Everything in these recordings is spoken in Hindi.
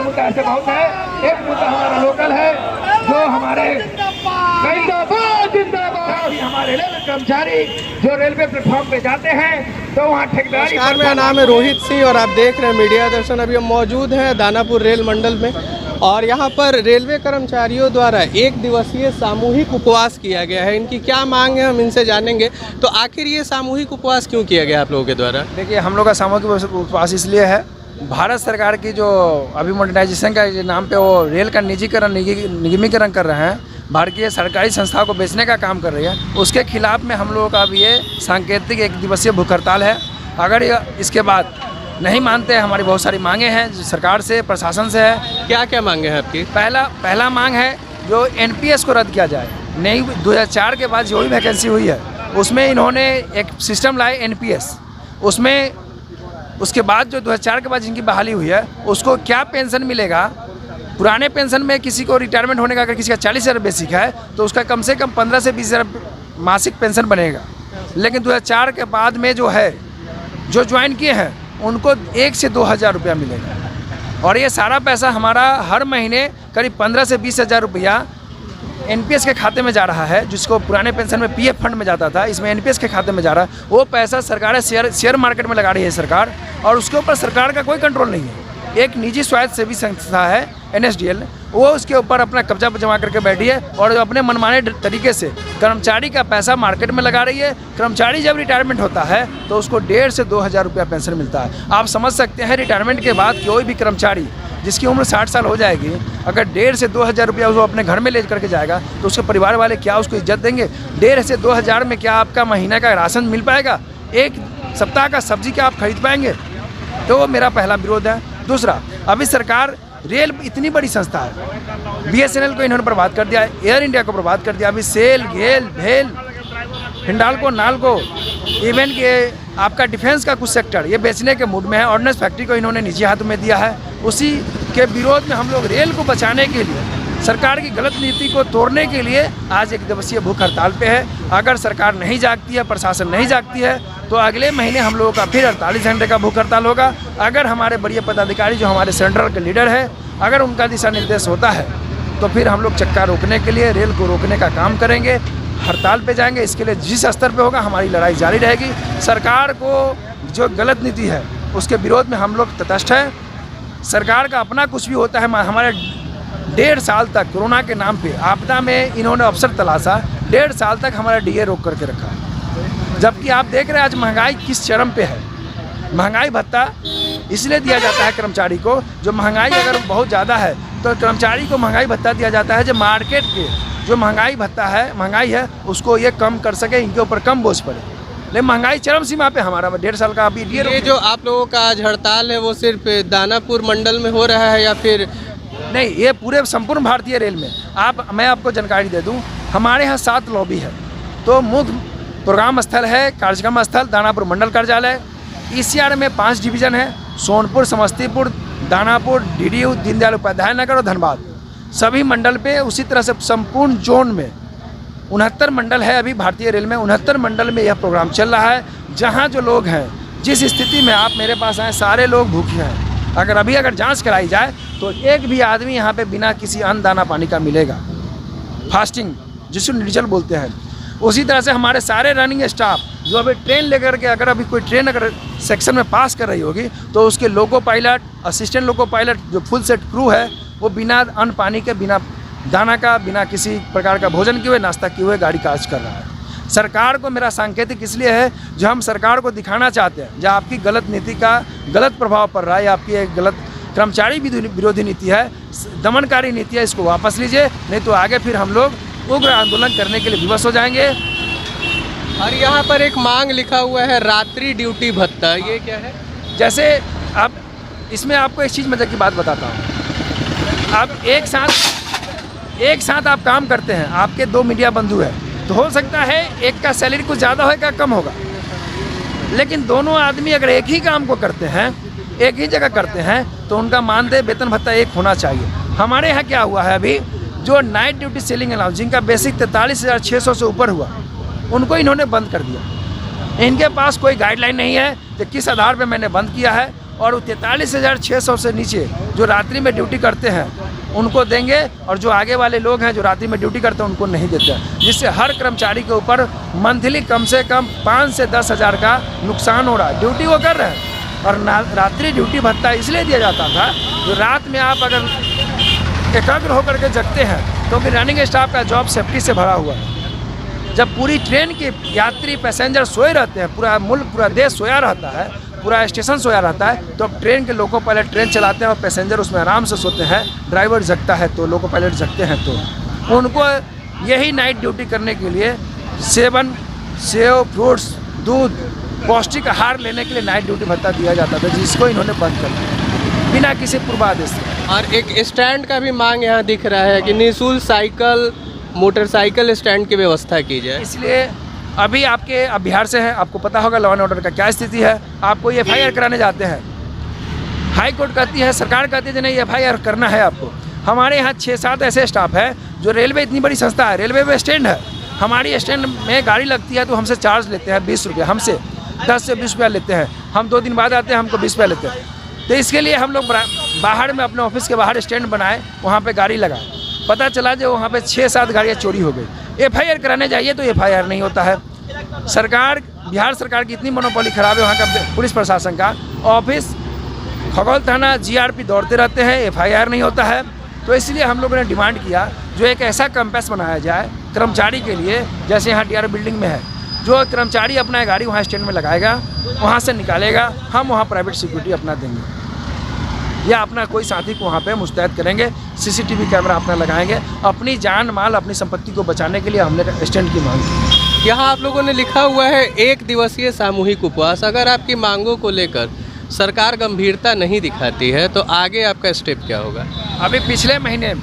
मुद्दा ऐसे बहुत है। एक मुद्दा हमारा लोकल है जो हमारे हमारे रेलवे कर्मचारी जो रेलवे प्लेटफॉर्म पे जाते हैं तो वहाँ ठेकेदारी। नमस्कार, मेरा नाम है रोहित सिंह और आप देख रहे हैं मीडिया दर्शन। अभी हम मौजूद हैं दानापुर रेल मंडल में और यहाँ पर रेलवे कर्मचारियों द्वारा एक दिवसीय सामूहिक उपवास किया गया है। इनकी क्या मांग है हम इनसे जानेंगे। तो आखिर ये सामूहिक उपवास क्यों किया गया आप लोगों के द्वारा? देखिए, हम लोग का सामूहिक उपवास इसलिए है, भारत सरकार की जो अभी मॉडर्नाइजेशन का नाम पे वो रेल का निगमीकरण कर रहे हैं, भारतीय सरकारी संस्थाओं को बेचने का काम कर रही है, उसके खिलाफ में हम लोगों का अब ये सांकेतिक एक दिवसीय भूख हड़ताल है। अगर इसके बाद नहीं मानते हैं, हमारी बहुत सारी मांगे हैं सरकार से, प्रशासन से है। क्या क्या मांगे हैं आपकी? पहला मांग है जो एनपीएस को रद्द किया जाए। नई 2004 के बाद जो भी वैकेंसी हुई है उसमें इन्होंने एक सिस्टम लाए एनपीएस, उसमें उसके बाद जो 2004 के बाद जिनकी बहाली हुई है उसको क्या पेंशन मिलेगा। पुराने पेंशन में किसी को रिटायरमेंट होने का अगर किसी का 40,000 बेसिक है तो उसका कम से कम 15 से 20,000 मासिक पेंशन बनेगा। लेकिन 2004 के बाद में जो है जो ज्वाइन किए हैं उनको 1 से 2,000 रुपया मिलेगा और ये सारा पैसा हमारा हर महीने करीब 15 से 20,000 रुपया एनपीएस के खाते में जा रहा है, जिसको पुराने पेंशन में पीएफ फंड में जाता था, इसमें एनपीएस के खाते में जा रहा है। वो पैसा सरकार शेयर मार्केट में लगा रही है सरकार, और उसके ऊपर सरकार का कोई कंट्रोल नहीं है। एक निजी स्वायत्त सेवी संस्था है एनएसडीएल, वो उसके ऊपर अपना कब्जा जमा करके बैठी है और अपने मनमाने तरीके से कर्मचारी का पैसा मार्केट में लगा रही है। कर्मचारी जब रिटायरमेंट होता है तो उसको 1,500 से 2,000 रुपया पेंशन मिलता है। आप समझ सकते हैं रिटायरमेंट के बाद कोई भी कर्मचारी जिसकी उम्र 60 साल हो जाएगी, अगर 1,500 से 2,000 रुपया वो अपने घर में ले करके जाएगा तो उसके परिवार वाले क्या उसको इज्जत देंगे? 1,500 से 2,000 में क्या आपका महीना का राशन मिल पाएगा? एक सप्ताह का सब्जी क्या आप खरीद पाएंगे? तो वो मेरा पहला विरोध है। दूसरा, अभी सरकार रेल इतनी बड़ी संस्था है, बीएसएनएल को इन्होंने बर्बाद कर दिया है, एयर इंडिया को बर्बाद कर दिया, अभी सेल, गेल, भेल, हिंडाल्को, नाल्को, इवन के आपका डिफेंस का कुछ सेक्टर ये बेचने के मूड में है। ऑर्डिनेंस फैक्ट्री को इन्होंने निजी हाथों में दिया है। उसी के विरोध में हम लोग रेल को बचाने के लिए, सरकार की गलत नीति को तोड़ने के लिए आज एक दिवसीय भूख हड़ताल पे है। अगर सरकार नहीं जागती है, प्रशासन नहीं जागती है तो अगले महीने हम लोगों का फिर 48 घंटे का भूख हड़ताल होगा। अगर हमारे बड़े पदाधिकारी जो हमारे सेंट्रल के लीडर है, अगर उनका दिशा निर्देश होता है तो फिर हम लोग चक्का रोकने के लिए, रेल को रोकने का काम करेंगे, हड़ताल पे जाएंगे। इसके लिए जिस स्तर पे होगा हमारी लड़ाई जारी रहेगी। सरकार को जो गलत नीति है उसके विरोध में हम लोग तटस्थ हैं। सरकार का अपना कुछ भी होता है, हमारे 1.5 साल तक कोरोना के नाम पे आपदा में इन्होंने अवसर तलाशा, 1.5 साल तक हमारा डीए रोक करके रखा है। जबकि आप देख रहे हैं आज महंगाई किस चरम पे है। महंगाई भत्ता इसलिए दिया जाता है कर्मचारी को, जो महंगाई अगर बहुत ज़्यादा है तो कर्मचारी को महंगाई भत्ता दिया जाता है जो मार्केट के जो महंगाई है उसको ये कम कर सके, इनके ऊपर कम बोझ पड़े। लेकिन महंगाई चरम सीमा पे हमारा 1.5 साल का अभी ये जो आप लोगों का आज हड़ताल है वो सिर्फ दानापुर मंडल में हो रहा है या फिर नहीं? ये पूरे संपूर्ण भारतीय रेल में। मैं आपको जानकारी दे दूं, हमारे यहाँ 7 लॉबी है। तो मुख्य प्रोग्राम स्थल है, कार्यक्रम स्थल दानापुर मंडल कार्यालय। ईसीआर में 5 डिवीज़न है, सोनपुर, समस्तीपुर, दानापुर, डीडीयू, दीनदयाल उपाध्याय नगर और धनबाद। सभी मंडल पे उसी तरह से संपूर्ण जोन में 69 मंडल है। अभी भारतीय रेल में 69 मंडल में यह प्रोग्राम चल रहा है। जहाँ जो लोग हैं, जिस स्थिति में आप मेरे पास आए, सारे लोग भूखे हैं। अगर जांच कराई जाए तो एक भी आदमी यहाँ पे बिना किसी अन्न दाना पानी का मिलेगा। फास्टिंग जिसको निर्जल बोलते हैं। उसी तरह से हमारे सारे रनिंग स्टाफ जो अभी ट्रेन लेकर के, अगर अभी कोई ट्रेन अगर सेक्शन में पास कर रही होगी तो उसके loco pilot, assistant loco pilot, जो फुल सेट क्रू है, वो बिना अन्न पानी के, बिना दाना का, बिना किसी प्रकार का भोजन किए हुए, नाश्ता किए हुए गाड़ी कार्य कर रहा है। सरकार को मेरा सांकेतिक इसलिए है जो हम सरकार को दिखाना चाहते हैं, जहाँ आपकी गलत नीति का गलत प्रभाव पड़ रहा है, आपकी एक गलत कर्मचारी विरोधी नीति है, दमनकारी नीति है, इसको वापस लीजिए, नहीं तो आगे फिर हम लोग उग्र आंदोलन करने के लिए विवश हो जाएंगे। और यहाँ पर एक मांग लिखा हुआ है रात्रि ड्यूटी भत्ता, ये क्या है? जैसे अब इसमें आपको एक चीज़ मज़े की बात बताता हूँ। अब एक साथ आप काम करते हैं, आपके 2 मीडिया बंधु हैं, तो हो सकता है एक का सैलरी कुछ ज़्यादा होगा, कम होगा, लेकिन दोनों आदमी अगर एक ही काम को करते हैं, एक ही जगह करते हैं, तो उनका मानदेय वेतन भत्ता एक होना चाहिए। हमारे यहाँ क्या हुआ है, अभी जो नाइट ड्यूटी सेलिंग अलाउंस जिनका बेसिक 43,600 से ऊपर हुआ, उनको इन्होंने बंद कर दिया। इनके पास कोई गाइडलाइन नहीं है कि किस आधार पे मैंने बंद किया है। और 43,600 से नीचे जो रात्रि में ड्यूटी करते हैं उनको देंगे, और जो आगे वाले लोग हैं जो रात्रि में ड्यूटी करते हैं उनको नहीं देते हैं, जिससे हर कर्मचारी के ऊपर मंथली कम से कम 5 से 10 हज़ार का नुकसान हो रहा है। ड्यूटी वो कर रहे हैं, और रात्रि ड्यूटी भत्ता इसलिए दिया जाता था जो रात में आप अगर एकाग्र होकर के जगते हैं, क्योंकि रनिंग स्टाफ का जॉब सेफ्टी से भरा हुआ है। जब पूरी ट्रेन के यात्री पैसेंजर सोए रहते हैं, पूरा मुल्क पूरा देश सोया रहता है, पूरा स्टेशन सोया रहता है, तो अब ट्रेन के लोको पायलट ट्रेन चलाते हैं और पैसेंजर उसमें आराम से सोते हैं, ड्राइवर जगता है तो लोको पायलट जगते हैं, तो उनको यही नाइट ड्यूटी करने के लिए सेव फ्रूट्स दूध पौष्टिक आहार लेने के लिए नाइट ड्यूटी भत्ता दिया जाता था, जिसको इन्होंने बंद कर दिया बिना किसी पूर्वादेश के। और एक स्टैंड का भी मांग यहाँ दिख रहा है कि निःशुल्क साइकिल मोटरसाइकिल स्टैंड की व्यवस्था की जाए। इसलिए अभी आपके अब बिहार से हैं, आपको पता होगा लॉ एंड ऑर्डर का क्या स्थिति है। आपको FIR कराने जाते हैं, हाई कोर्ट कहती है, सरकार कहती है नहीं FIR करना है आपको। हमारे यहाँ 6-7 ऐसे स्टाफ है जो रेलवे इतनी बड़ी संस्था है, रेलवे में स्टैंड है, हमारी स्टैंड में गाड़ी लगती है तो हमसे चार्ज लेते हैं 20 रुपये, हमसे 10 से 20 रुपया लेते हैं। हम 2 दिन बाद आते हैं, हमको 20 रुपया लेते हैं। तो इसके लिए हम लोग बाहर में अपने ऑफिस के बाहर स्टैंड बनाए, वहाँ पे गाड़ी लगाए। पता चला जो वहाँ पे 6-7 गाड़ियाँ चोरी हो गई। FIR कराने जाइए तो FIR नहीं होता है। सरकार, बिहार सरकार की इतनी मोनोपोली खराब है, वहाँ का पुलिस प्रशासन का ऑफिस खगौल थाना GRP दौड़ते रहते हैं, FIR नहीं होता है। तो इसलिए हम लोगों ने डिमांड किया जो एक ऐसा कैंपस बनाया जाए कर्मचारी के लिए, जैसे यहाँ DR बिल्डिंग में है, जो कर्मचारी अपना गाड़ी वहाँ स्टैंड में लगाएगा, वहाँ से निकालेगा, हम वहाँ प्राइवेट सिक्योरिटी अपना देंगे या अपना कोई साथी को वहाँ पे मुस्तैद करेंगे, CCTV कैमरा अपना लगाएंगे। अपनी जान माल अपनी संपत्ति को बचाने के लिए हमने स्टैंड की मांग की। यहाँ आप लोगों ने लिखा हुआ है 1 दिवसीय सामूहिक उपवास। अगर आपकी मांगों को लेकर सरकार गंभीरता नहीं दिखाती है तो आगे आपका स्टेप क्या होगा? अभी पिछले महीने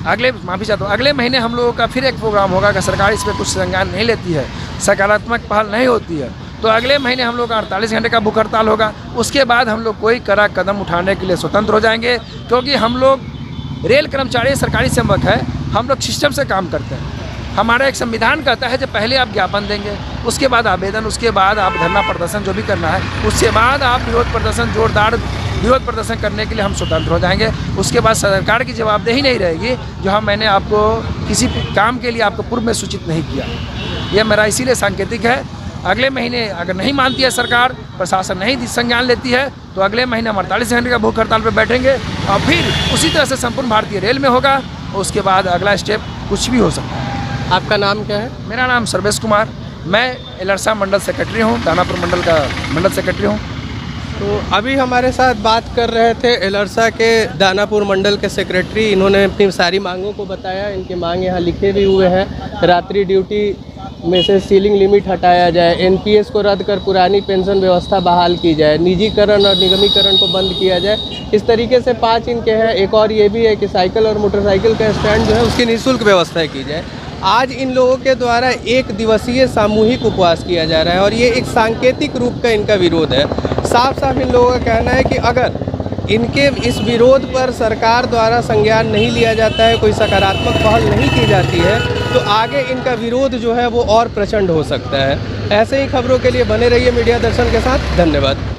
अगले महीने हम लोगों का फिर एक प्रोग्राम होगा कि सरकार इस पर कुछ संज्ञान नहीं लेती है, सकारात्मक पहल नहीं होती है, तो अगले महीने हम लोग का 48 घंटे का भूख हड़ताल होगा। उसके बाद हम लोग कोई कड़ा कदम उठाने के लिए स्वतंत्र हो जाएंगे, क्योंकि हम लोग रेल कर्मचारी सरकारी सेवक है, हम लोग सिस्टम से काम करते हैं। हमारा एक संविधान कहता है कि पहले आप ज्ञापन देंगे, उसके बाद आवेदन, उसके बाद आप धरना प्रदर्शन जो भी करना है, उसके बाद आप विरोध प्रदर्शन, जोरदार विरोध प्रदर्शन करने के लिए हम स्वतंत्र हो जाएंगे। उसके बाद सरकार की जवाबदेही नहीं रहेगी जो मैंने आपको किसी काम के लिए आपको पूर्व में सूचित नहीं किया। यह मेरा इसीलिए सांकेतिक है। अगले महीने अगर नहीं मानती है सरकार, प्रशासन नहीं संज्ञान लेती है, तो अगले महीने हम 48 घंटे का भूख हड़ताल पर बैठेंगे और फिर उसी तरह से संपूर्ण भारतीय रेल में होगा। उसके बाद अगला स्टेप कुछ भी हो सकता है। आपका नाम क्या है? मेरा नाम सर्वेश कुमार, मैं एलरसा मंडल सेक्रेटरी हूँ, दानापुर मंडल का मंडल सेक्रेटरी हूँ। तो अभी हमारे साथ बात कर रहे थे एलरसा के दानापुर मंडल के सेक्रेटरी। इन्होंने अपनी सारी मांगों को बताया। इनके मांग यहाँ लिखे भी हुए हैं। रात्रि ड्यूटी में से सीलिंग लिमिट हटाया जाए, NPS को रद्द कर पुरानी पेंशन व्यवस्था बहाल की जाए, निजीकरण और निगमीकरण को बंद किया जाए। इस तरीके से 5 इनके हैं। एक और ये भी है कि साइकिल और मोटरसाइकिल का स्टैंड जो है उसकी निःशुल्क व्यवस्था की जाए। आज इन लोगों के द्वारा 1 दिवसीय सामूहिक उपवास किया जा रहा है और ये एक सांकेतिक रूप का इनका विरोध है। साफ साफ इन लोगों का कहना है कि अगर इनके इस विरोध पर सरकार द्वारा संज्ञान नहीं लिया जाता है, कोई सकारात्मक पहल नहीं की जाती है, तो आगे इनका विरोध जो है वो और प्रचंड हो सकता है। ऐसे ही खबरों के लिए बने रहिए मीडिया दर्शन के साथ। धन्यवाद।